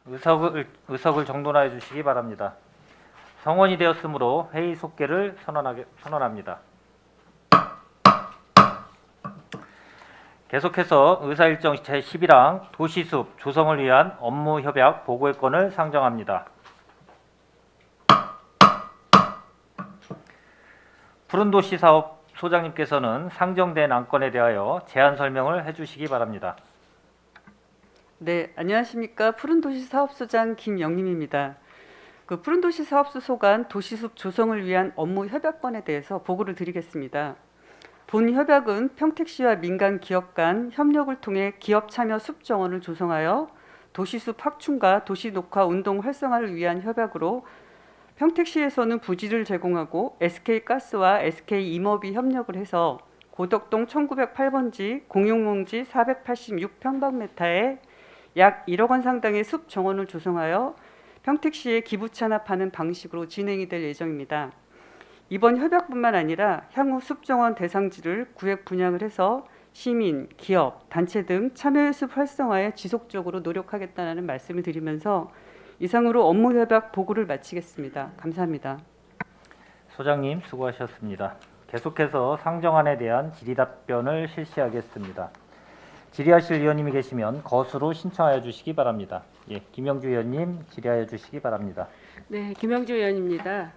의석을 정돈하여 주시기 바랍니다. 성원이 되었으므로 회의 속개를 선언합니다. 계속해서 의사일정 제11항 도시숲 조성을 위한 업무협약 보고의 건을 상정합니다. 푸른도시사업 소장님께서는 상정된 안건에 대하여 제안 설명을 해주시기 바랍니다. 네, 안녕하십니까. 푸른도시사업소장 김영림입니다. 푸른도시사업소 소관 도시숲 조성을 위한 업무 협약건에 대해서 보고를 드리겠습니다. 본 협약은 평택시와 민간 기업 간 협력을 통해 기업 참여 숲 정원을 조성하여 도시숲 확충과 도시 녹화 운동 활성화를 위한 협약으로 평택시에서는 부지를 제공하고 SK가스와 SK임업이 협력을 해서 고덕동 1908번지 공용농지 486평방미터에 약 1억 원 상당의 숲 정원을 조성하여 평택시에 기부 찬합하는 방식으로 진행이 될 예정입니다. 이번 협약뿐만 아니라 향후 숲정원 대상지를 구획 분양을 해서 시민, 기업, 단체 등 참여의 숲 활성화에 지속적으로 노력하겠다는 말씀을 드리면서 이상으로 업무협약 보고를 마치겠습니다. 감사합니다. 소장님 수고하셨습니다. 계속해서 상정안에 대한 질의답변을 실시하겠습니다. 질의하실 의원님이 계시면 거수로 신청하여 주시기 바랍니다. 예, 김영주 의원님 질의하여 주시기 바랍니다. 네, 김영주 의원입니다.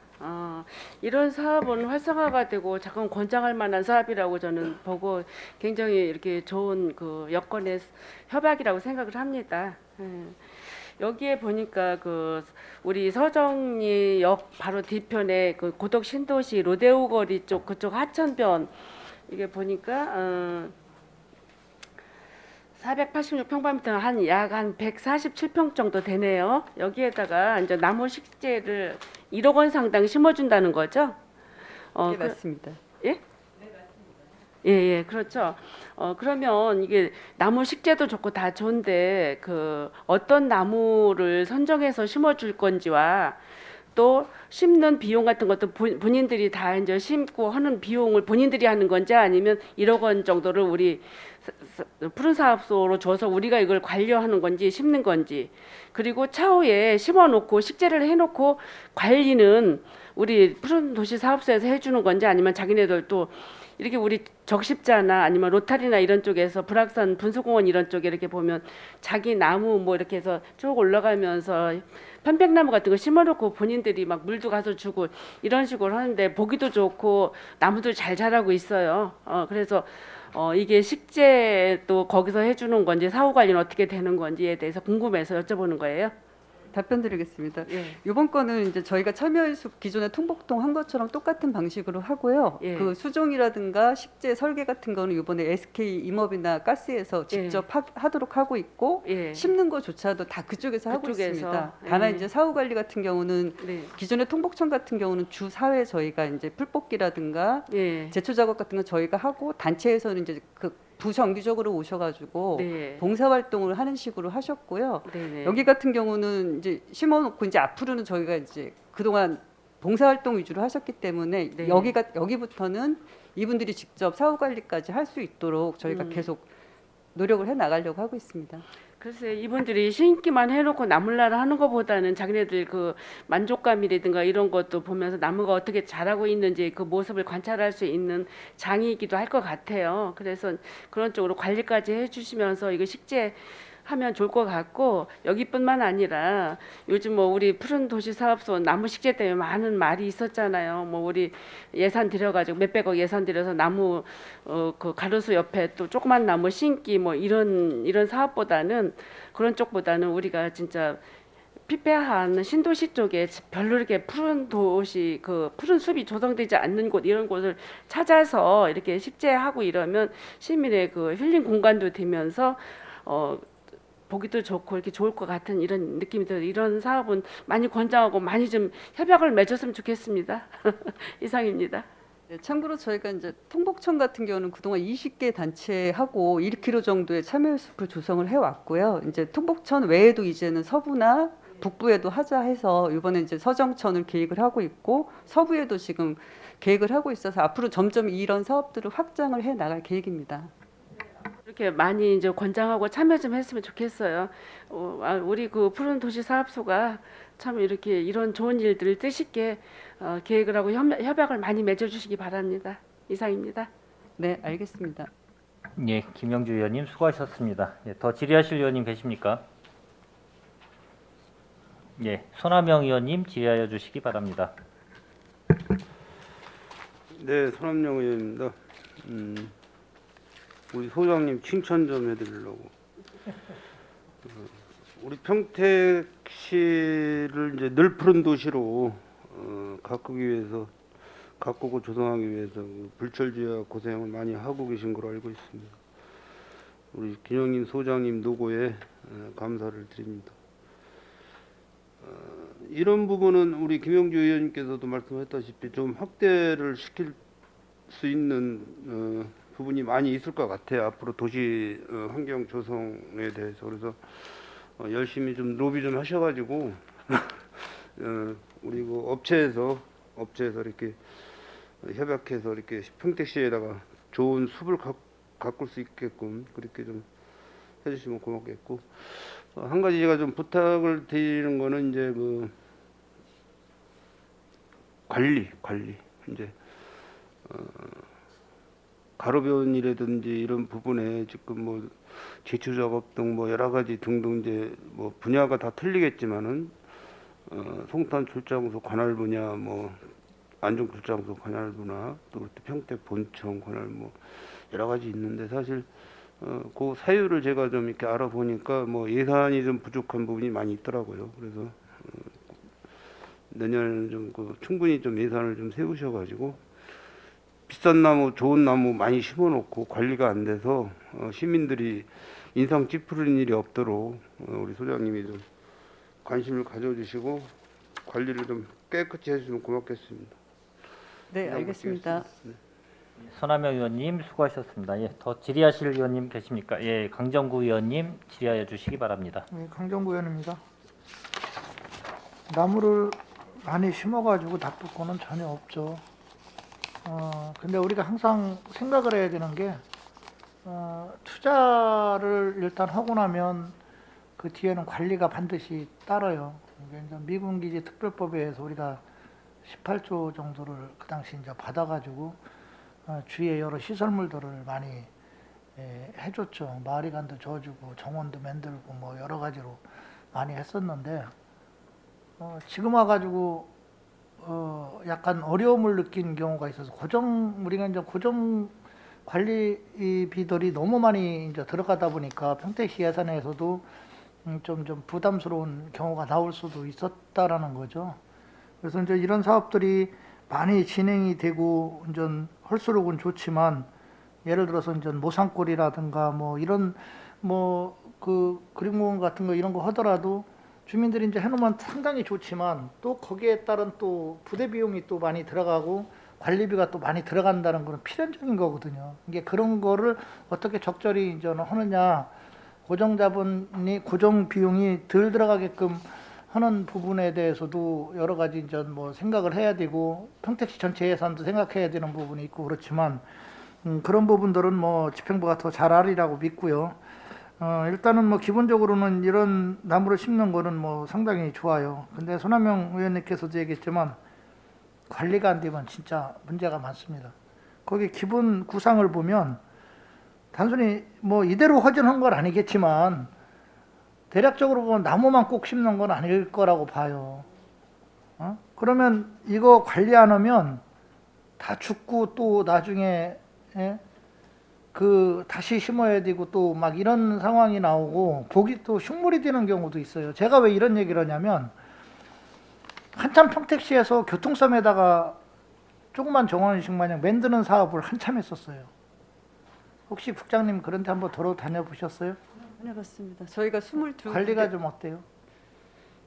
이런 사업은 활성화가 되고 자꾸 권장할 만한 사업이라고 저는 보고 굉장히 이렇게 좋은 여건의 협약이라고 생각을 합니다. 여기에 보니까 우리 서정리역 바로 뒤편에 고덕 신도시 로데오 거리 쪽 그쪽 하천변 이게 보니까 486평방미터 약 147평 정도 되네요. 여기에다가 이제 나무 식재를 1억 원 상당 심어준다는 거죠? 네, 맞습니다. 예? 예, 그렇죠. 그러면 이게 나무 식재도 좋고 다 좋은데 어떤 나무를 선정해서 심어줄 건지와 또 심는 비용 같은 것도 본인들이 다 이제 심고 하는 비용을 본인들이 하는 건지 아니면 1억 원 정도를 우리 푸른 사업소로 줘서 우리가 이걸 관리하는 건지 심는 건지 그리고 차후에 심어놓고 식재를 해놓고 관리는 우리 푸른 도시 사업소에서 해주는 건지 아니면 자기네들 또 이렇게 우리 적십자나 아니면 로타리나 이런 쪽에서 불악산 분수공원 이런 쪽에 이렇게 보면 자기 나무 뭐 이렇게 해서 쭉 올라가면서 편백나무 같은 거 심어놓고 본인들이 막 물도 가서 주고 이런 식으로 하는데 보기도 좋고 나무도 잘 자라고 있어요. 그래서 이게 식재도 거기서 해주는 건지 사후 관리는 어떻게 되는 건지에 대해서 궁금해서 여쭤보는 거예요. 답변 드리겠습니다. 예. 이번 건은 이제 저희가 참여의 숲 기존의 통복동 한 것처럼 똑같은 방식으로 하고요. 예. 수종이라든가 식재 설계 같은 거는 이번에 SK임업이나 가스에서 직접 하도록 하고 있고 예. 심는 것조차도 다 그쪽에서 하고 그쪽에서. 있습니다. 예. 다만 이제 사후 관리 같은 경우는 네. 기존의 통복청 같은 경우는 주 4회 저희가 이제 풀 뽑기라든가 예. 제초 작업 같은 거 저희가 하고 단체에서는 이제 부정기적으로 오셔가지고 네. 봉사활동을 하는 식으로 하셨고요. 네네. 여기 같은 경우는 이제 심어놓고 이제 앞으로는 저희가 이제 그동안 봉사활동 위주로 하셨기 때문에 네. 여기부터는 이분들이 직접 사후 관리까지 할 수 있도록 저희가 계속 노력을 해 나가려고 하고 있습니다. 글쎄 이분들이 심기만 해놓고 나물나라 하는 것보다는 자기네들 만족감이라든가 이런 것도 보면서 나무가 어떻게 자라고 있는지 그 모습을 관찰할 수 있는 장이기도 할 것 같아요. 그래서 그런 쪽으로 관리까지 해주시면서 이거 식재 하면 좋을 것 같고 여기뿐만 아니라 요즘 뭐 우리 푸른 도시 사업소 나무 식재 때문에 많은 말이 있었잖아요. 뭐 우리 예산 들여가지고 몇백억 예산 들여서 나무 가로수 옆에 또 조그만 나무 심기 뭐 이런 사업보다는 그런 쪽보다는 우리가 진짜 피폐한 신도시 쪽에 별로 이렇게 푸른 도시 푸른 숲이 조성되지 않는 곳 이런 곳을 찾아서 이렇게 식재하고 이러면 시민의 힐링 공간도 되면서 보기도 좋고 이렇게 좋을 것 같은 이런 느낌이 들어요. 이런 사업은 많이 권장하고 많이 좀 협약을 맺었으면 좋겠습니다. 이상입니다. 네, 참고로 저희가 이제 통복청 같은 경우는 그동안 20개 단체하고 1km 정도의 참여의 숲을 조성을 해왔고요. 이제 통복천 외에도 이제는 서부나 북부에도 하자 해서 이번에 이제 서정천을 계획을 하고 있고 서부에도 지금 계획을 하고 있어서 앞으로 점점 이런 사업들을 확장을 해 나갈 계획입니다. 이렇게 많이 이제 권장하고 참여 좀 했으면 좋겠어요. 우리 그 푸른 도시 사업소가 참 이렇게 이런 좋은 일들을 뜻있게 계획을 하고 협약을 많이 맺어주시기 바랍니다. 이상입니다. 네, 알겠습니다. 예, 김영주 의원님 수고하셨습니다. 예, 더 질의하실 의원님 계십니까? 예, 손하명 의원님 질의하여 주시기 바랍니다. 네, 손함영 의원입니다. 우리 소장님 칭찬 좀 해드리려고. 우리 평택시를 이제 늘 푸른 도시로 가꾸고 조성하기 위해서 불철주야 고생을 많이 하고 계신 걸로 알고 있습니다. 우리 김영민 소장님 노고에 감사를 드립니다. 이런 부분은 우리 김영주 의원님께서도 말씀하셨다시피 좀 확대를 시킬 수 있는 부분이 많이 있을 것 같아요. 앞으로 도시 환경 조성에 대해서. 그래서 열심히 좀 로비 좀 하셔가지고 우리 그 업체에서 이렇게 협약해서 이렇게 평택시에다가 좋은 숲을 가꿀 수 있게끔 그렇게 좀 해주시면 고맙겠고, 한 가지 제가 좀 부탁을 드리는 거는 이제 그 관리 이제 가로변이라든지 이런 부분에 지금 뭐 제초 작업 등 뭐 여러 가지 등등 이제 뭐 분야가 다 틀리겠지만은 송탄 출장소 관할 분야, 뭐 안중 출장소 관할 분야, 또 평택 본청 관할 뭐 여러 가지 있는데 사실 그 사유를 제가 좀 이렇게 알아보니까 뭐 예산이 좀 부족한 부분이 많이 있더라고요. 그래서 내년에는 좀 그 충분히 좀 예산을 좀 세우셔가지고 비싼 나무, 좋은 나무 많이 심어놓고 관리가 안 돼서 시민들이 인상 찌푸리는 일이 없도록 우리 소장님이 좀 관심을 가져주시고 관리를 좀 깨끗이 해주시면 고맙겠습니다. 네, 알겠습니다. 네. 손하명 의원님 수고하셨습니다. 예, 더 질의하실 의원님 계십니까? 예, 강정구 의원님 질의하여 주시기 바랍니다. 네, 강정구 의원입니다. 나무를 많이 심어가지고 나쁠 거는 전혀 없죠. 근데 우리가 항상 생각을 해야 되는 게 투자를 일단 하고 나면 그 뒤에는 관리가 반드시 따라요. 그러니까 이제 미군기지 특별법에 의해서 우리가 18조 정도를 그 당시 이제 받아가지고 주위에 여러 시설물들을 많이 해줬죠. 마을이관도 줘주고 정원도 만들고 뭐 여러 가지로 많이 했었는데 지금 와가지고 약간 어려움을 느낀 경우가 있어서 우리가 이제 고정 관리비들이 너무 많이 이제 들어가다 보니까 평택시 예산에서도 좀 부담스러운 경우가 나올 수도 있었다라는 거죠. 그래서 이제 이런 사업들이 많이 진행이 되고 이제 할수록은 좋지만 예를 들어서 이제 모산골이라든가 뭐 이런 뭐 그 그림공원 같은 거 이런 거 하더라도 주민들이 이제 해놓으면 상당히 좋지만 또 거기에 따른 또 부대 비용이 또 많이 들어가고 관리비가 또 많이 들어간다는 거는 필연적인 거거든요. 이게 그런 거를 어떻게 적절히 이제 하느냐, 고정 비용이 덜 들어가게끔 하는 부분에 대해서도 여러 가지 이제 뭐 생각을 해야 되고 평택시 전체 예산도 생각해야 되는 부분이 있고 그렇지만 그런 부분들은 뭐 집행부가 더 잘 알리라고 믿고요. 일단은 뭐 기본적으로는 이런 나무를 심는 거는 뭐 상당히 좋아요. 근데 손하명 의원님께서도 얘기했지만 관리가 안 되면 진짜 문제가 많습니다. 거기 기본 구상을 보면 단순히 뭐 이대로 허전한 건 아니겠지만 대략적으로 보면 나무만 꼭 심는 건 아닐 거라고 봐요. 그러면 이거 관리 안 하면 다 죽고 또 나중에 다시 심어야 되고 또 막 이런 상황이 나오고 복이 또 흉물이 되는 경우도 있어요. 제가 왜 이런 얘기를 하냐면 한참 평택시에서 교통섬에다가 조그만 정원식 마냥 만드는 사업을 한참 했었어요. 혹시 국장님 그런 데 한번 돌아다녀 보셨어요? 다녀봤습니다. 저희가 22 관리가 좀 어때요?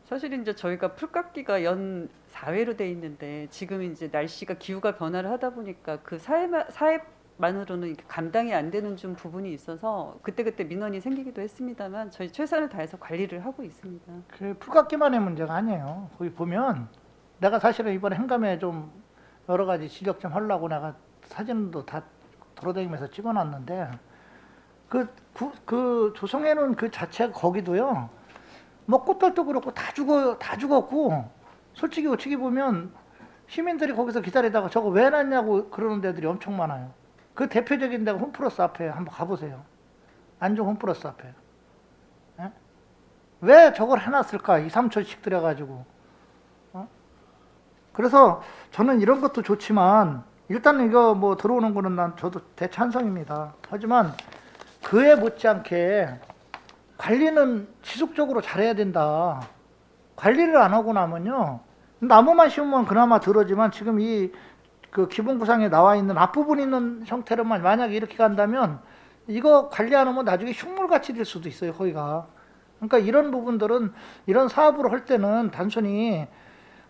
사실 이제 저희가 풀깎기가 연 4회로 돼 있는데 지금 이제 날씨가 기후가 변화를 하다 보니까 그 사회만으로는 이렇게 감당이 안 되는 좀 부분이 있어서 그때그때 민원이 생기기도 했습니다만 저희 최선을 다해서 관리를 하고 있습니다. 그 풀깎기만의 문제가 아니에요. 거기 보면 내가 사실은 이번에 행감에 좀 여러 가지 지적 좀 하려고 내가 사진도 다 돌아다니면서 찍어놨는데 그 조성해놓은 그 자체가 거기도요. 뭐 꽃들도 그렇고 다 죽었고 솔직히 어떻게 보면 시민들이 거기서 기다리다가 저거 왜 놨냐고 그러는 데들이 엄청 많아요. 그 대표적인 데가 홈플러스 앞에 한번 가보세요. 안중 홈플러스 앞에. 예? 왜 저걸 해놨을까? 2, 3초씩 들여가지고. 그래서 저는 이런 것도 좋지만 일단 이거 뭐 들어오는 거는 저도 대찬성입니다. 하지만 그에 못지않게 관리는 지속적으로 잘해야 된다. 관리를 안 하고 나면요. 나무만 심으면 그나마 들어지만 지금 그 기본 구상에 나와 있는 앞부분 있는 형태로만 만약에 이렇게 간다면 이거 관리 안 하면 나중에 흉물같이 될 수도 있어요, 거기가. 그러니까 이런 부분들은 이런 사업을 할 때는 단순히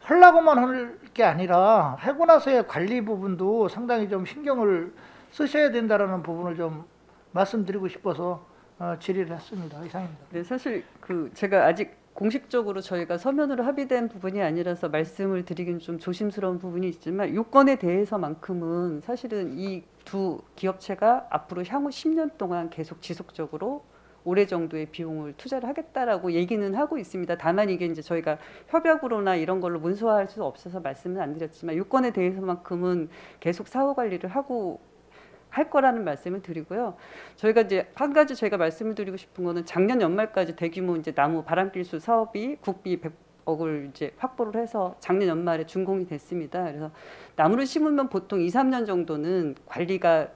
하려고만 할 게 아니라 하고 나서의 관리 부분도 상당히 좀 신경을 쓰셔야 된다라는 부분을 좀 말씀드리고 싶어서 질의를 했습니다. 이상입니다. 네, 사실 제가 아직 공식적으로 저희가 서면으로 합의된 부분이 아니라서 말씀을 드리기는 좀 조심스러운 부분이 있지만 요건에 대해서만큼은 사실은 이 두 기업체가 앞으로 향후 10년 동안 계속 지속적으로 올해 정도의 비용을 투자를 하겠다라고 얘기는 하고 있습니다. 다만 이게 이제 저희가 협약으로나 이런 걸로 문서화할 수 없어서 말씀은 안 드렸지만 요건에 대해서만큼은 계속 사후 관리를 하고 할 거라는 말씀을 드리고요. 저희가 이제 한 가지 저희가 말씀을 드리고 싶은 거는 작년 연말까지 대규모 이제 나무 바람길수 사업이 국비 100억을 이제 확보를 해서 작년 연말에 준공이 됐습니다. 그래서 나무를 심으면 보통 2, 3년 정도는 관리가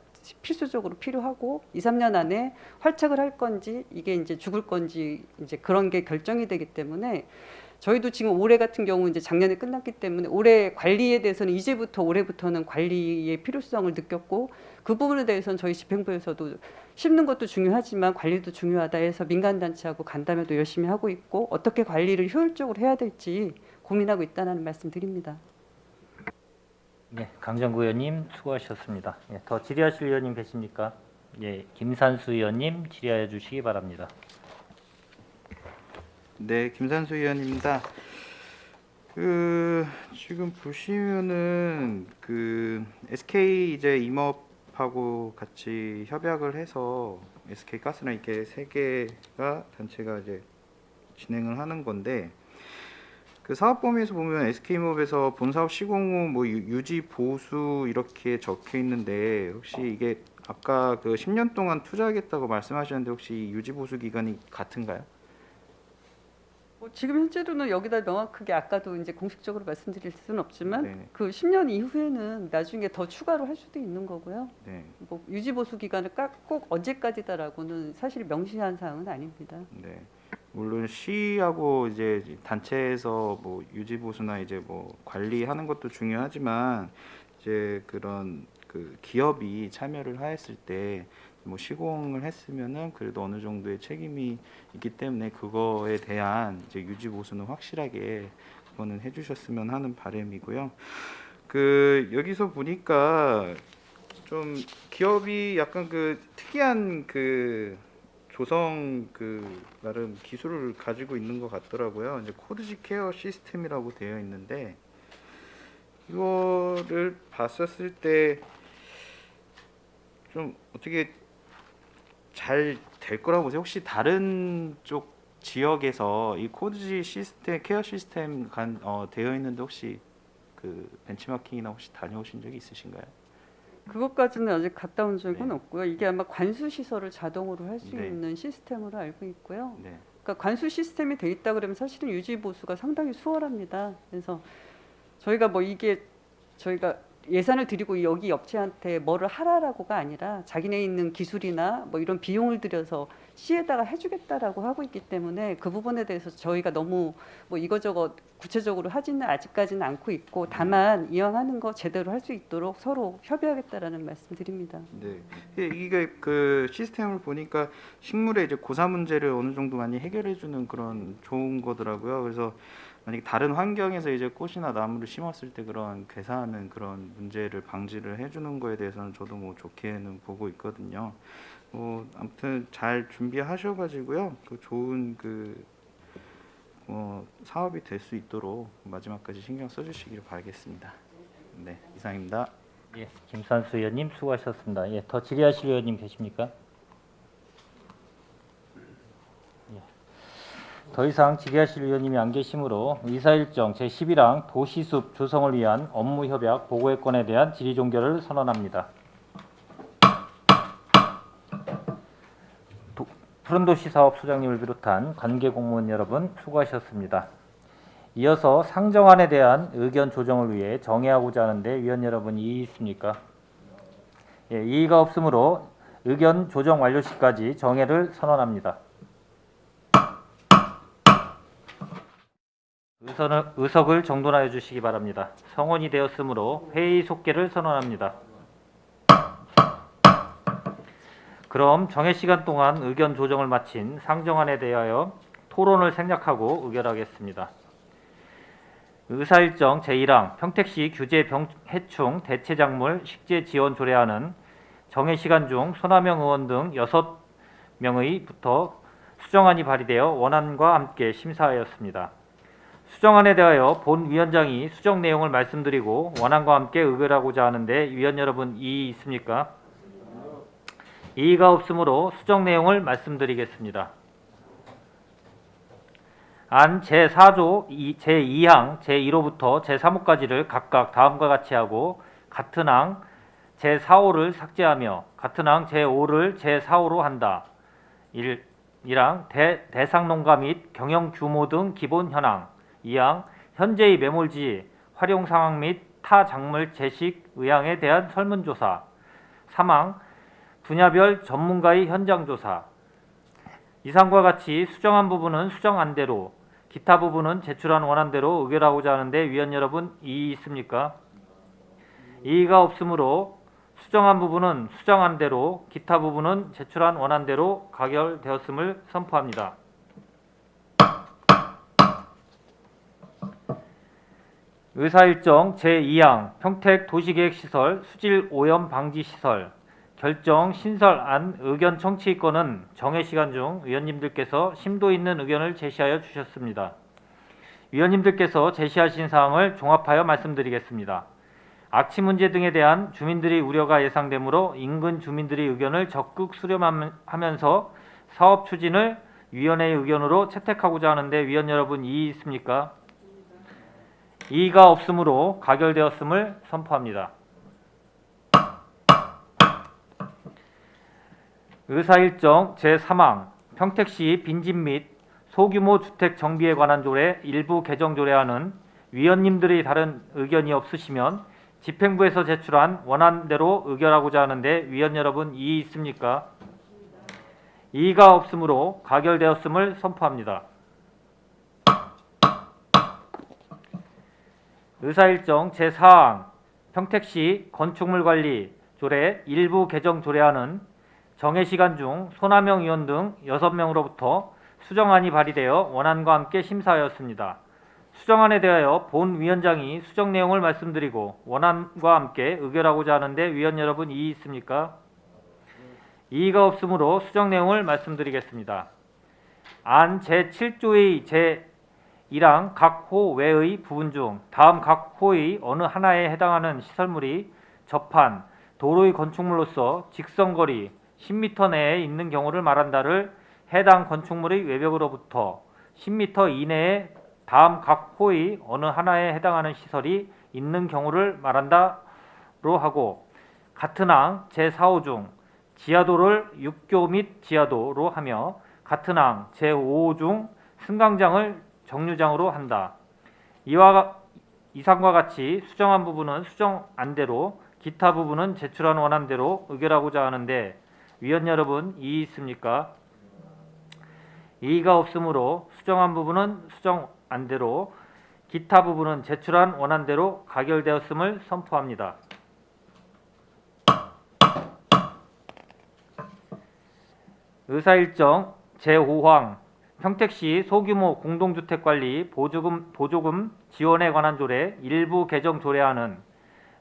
필수적으로 필요하고 2, 3년 안에 활착을 할 건지 이게 이제 죽을 건지 이제 그런 게 결정이 되기 때문에 저희도 지금 올해 같은 경우 이제 작년에 끝났기 때문에 올해 관리에 대해서는 이제부터 올해부터는 관리의 필요성을 느꼈고 그 부분에 대해서는 저희 집행부에서도 심는 것도 중요하지만 관리도 중요하다 해서 민간단체하고 간담회도 열심히 하고 있고 어떻게 관리를 효율적으로 해야 될지 고민하고 있다는 말씀 드립니다. 네, 강정구 의원님 수고하셨습니다. 예, 더 질의하실 의원님 계십니까? 예, 김산수 의원님 질의하여 주시기 바랍니다. 네, 김산수 의원입니다. 지금 보시면은 SK 이제 임업하고 같이 협약을 해서 SK 가스랑 이렇게 세 개가 단체가 이제 진행을 하는 건데 그 사업 범위에서 보면 SK임업에서 본사업 시공 후 뭐 유지 보수 이렇게 적혀 있는데 혹시 이게 아까 그 10년 동안 투자하겠다고 말씀하셨는데 혹시 유지 보수 기간이 같은가요? 지금 현재로는 여기다 명확하게 아까도 이제 공식적으로 말씀드릴 수는 없지만 네. 그 10년 이후에는 나중에 더 추가로 할 수도 있는 거고요. 네. 뭐 유지 보수 기간을 꼭 언제까지다라고는 사실 명시한 사항은 아닙니다. 네. 물론 시하고 이제 단체에서 뭐 유지 보수나 이제 뭐 관리하는 것도 중요하지만 이제 그런 그 기업이 참여를 하였을 때 뭐 시공을 했으면은 그래도 어느 정도의 책임이 있기 때문에 그거에 대한 이제 유지 보수는 확실하게 그거는 해주셨으면 하는 바람이고요. 그 여기서 보니까 좀 기업이 약간 그 특이한 그 조성 그 나름 기술을 가지고 있는 것 같더라고요. 이제 코드지 케어 시스템이라고 되어 있는데 이거를 봤었을 때 좀 어떻게 잘 될 거라고 보세요? 혹시 다른 쪽 지역에서 이 코드지 시스템 케어 시스템 되어 있는데 혹시 그 벤치마킹이나 혹시 다녀오신 적이 있으신가요? 그것까지는 아직 갔다 온 적은 네. 없고요. 이게 아마 관수 시설을 자동으로 할 수 네. 있는 시스템으로 알고 있고요. 네. 그러니까 관수 시스템이 돼 있다 그러면 사실은 유지 보수가 상당히 수월합니다. 그래서 저희가 뭐 이게 저희가 예산을 드리고 여기 업체한테 뭐를 하라라고가 아니라 자기네 있는 기술이나 뭐 이런 비용을 들여서 시에다가 해주겠다라고 하고 있기 때문에 그 부분에 대해서 저희가 너무 뭐 이거저거 구체적으로 하지는 아직까지는 않고 있고 다만 이왕 하는 거 제대로 할 수 있도록 서로 협의하겠다라는 말씀드립니다. 네. 이게 그 시스템을 보니까 식물의 이제 고사 문제를 어느 정도 많이 해결해 주는 그런 좋은 거더라고요. 그래서 만약에 다른 환경에서 이제 꽃이나 나무를 심었을 때 그런 괴사하는 그런 문제를 방지를 해 주는 거에 대해서는 저도 뭐 좋게는 보고 있거든요. 아무튼 잘 준비하셔 가지고요. 그 좋은 사업이 될 수 있도록 마지막까지 신경 써 주시기를 바라겠습니다. 네, 이상입니다. 예, 김산수 의원님 수고하셨습니다. 예, 더 질의하실 의원님 계십니까? 더 이상 질의하실 위원님이 안 계시므로 의사일정 제11항 도시숲 조성을 위한 업무협약 보고의 건에 대한 질의 종결을 선언합니다. 푸른도시 사업 소장님을 비롯한 관계 공무원 여러분 수고하셨습니다. 이어서 상정안에 대한 의견 조정을 위해 정해하고자 하는데 위원 여러분 이의 있습니까? 예, 이의가 없으므로 의견 조정 완료 시까지 정해를 선언합니다. 의석을 정돈하여 주시기 바랍니다. 성원이 되었으므로 회의 속개를 선언합니다. 그럼 정해 시간 동안 의견 조정을 마친 상정안에 대하여 토론을 생략하고 의결하겠습니다. 의사일정 제1항 평택시 규제 해충 대체작물 식재 지원 조례안은 정해 시간 중 손하명 의원 등 6명의부터 수정안이 발의되어 원안과 함께 심사하였습니다. 수정안에 대하여 본 위원장이 수정 내용을 말씀드리고 원안과 함께 의결하고자 하는데 위원 여러분 이의 있습니까? 이의가 없으므로 수정 내용을 말씀드리겠습니다. 안 제4조 제2항 제1호부터 제3호까지를 각각 다음과 같이 하고 같은 항 제4호를 삭제하며 같은 항 제5를 제4호로 한다. 1항 대상 농가 및 경영 규모 등 기본 현황 2항 현재의 매몰지 활용 상황 및 타 작물 재식 의향에 대한 설문조사 3항 분야별 전문가의 현장조사 이상과 같이 수정한 부분은 수정안대로 기타 부분은 제출한 원안대로 의결하고자 하는데 위원 여러분 이의 있습니까? 이의가 없으므로 수정한 부분은 수정안대로 기타 부분은 제출한 원안대로 가결되었음을 선포합니다. 의사일정 제2항 평택 도시계획시설 수질 오염 방지 시설 결정 신설안 의견 청취 건은 정해 시간 중 위원님들께서 심도 있는 의견을 제시하여 주셨습니다. 위원님들께서 제시하신 사항을 종합하여 말씀드리겠습니다. 악취 문제 등에 대한 주민들의 우려가 예상되므로 인근 주민들의 의견을 적극 수렴하면서 사업 추진을 위원회의 의견으로 채택하고자 하는데 위원 여러분 이의 있습니까? 이의가 없으므로 가결되었음을 선포합니다. 의사일정 제3항 평택시 빈집 및 소규모 주택 정비에 관한 조례 일부 개정 조례안은 위원님들의 다른 의견이 없으시면 집행부에서 제출한 원안대로 의결하고자 하는데 위원 여러분 이의 있습니까? 이의가 없으므로 가결되었음을 선포합니다. 의사일정 제4항 평택시 건축물 관리 조례 일부 개정 조례안은 정해 시간 중 손하명 의원 등 6명으로부터 수정안이 발의되어 원안과 함께 심사하였습니다. 수정안에 대하여 본 위원장이 수정 내용을 말씀드리고 원안과 함께 의결하고자 하는데 위원 여러분 이의 있습니까? 이의가 없으므로 수정 내용을 말씀드리겠습니다. 안 제7조의 제1항 각 호 외의 부분 중 다음 각 호의 어느 하나에 해당하는 시설물이 접한 도로의 건축물로서 직선거리 10m 내에 있는 경우를 말한다를 해당 건축물의 외벽으로부터 10m 이내에 다음 각 호의 어느 하나에 해당하는 시설이 있는 경우를 말한다로 하고 같은 항 제4호 중 지하도를 육교 및 지하도로 하며 같은 항 제5호 중 승강장을 정류장으로 한다. 이상과 같이 수정한 부분은 수정안대로 기타 부분은 제출한 원안대로 의결하고자 하는데 위원 여러분 이의 있습니까? 이의가 없으므로 수정한 부분은 수정안대로 기타 부분은 제출한 원안대로 가결되었음을 선포합니다. 의사일정 제5항 평택시 소규모 공동주택관리 보조금 지원에 관한 조례 일부 개정 조례안은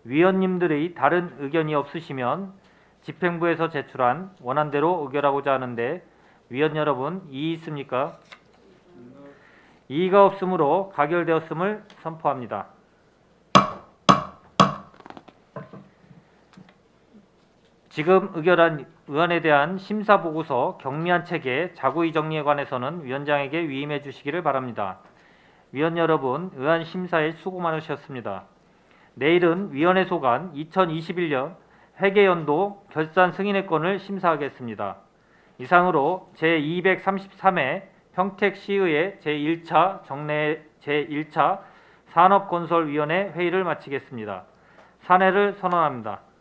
위원님들의 다른 의견이 없으시면 집행부에서 제출한 원안대로 의결하고자 하는데 위원 여러분 이의 있습니까? 이의가 없으므로 가결되었음을 선포합니다. 지금 의결한 의안에 대한 심사 보고서 경미한 체계 자구의 정리에 관해서는 위원장에게 위임해 주시기를 바랍니다. 위원 여러분, 의안 심사에 수고 많으셨습니다. 내일은 위원회 소관 2021년 회계연도 결산 승인의 건을 심사하겠습니다. 이상으로 제233회 평택시의회 제1차 정례 제1차 산업건설위원회 회의를 마치겠습니다. 산회를 선언합니다.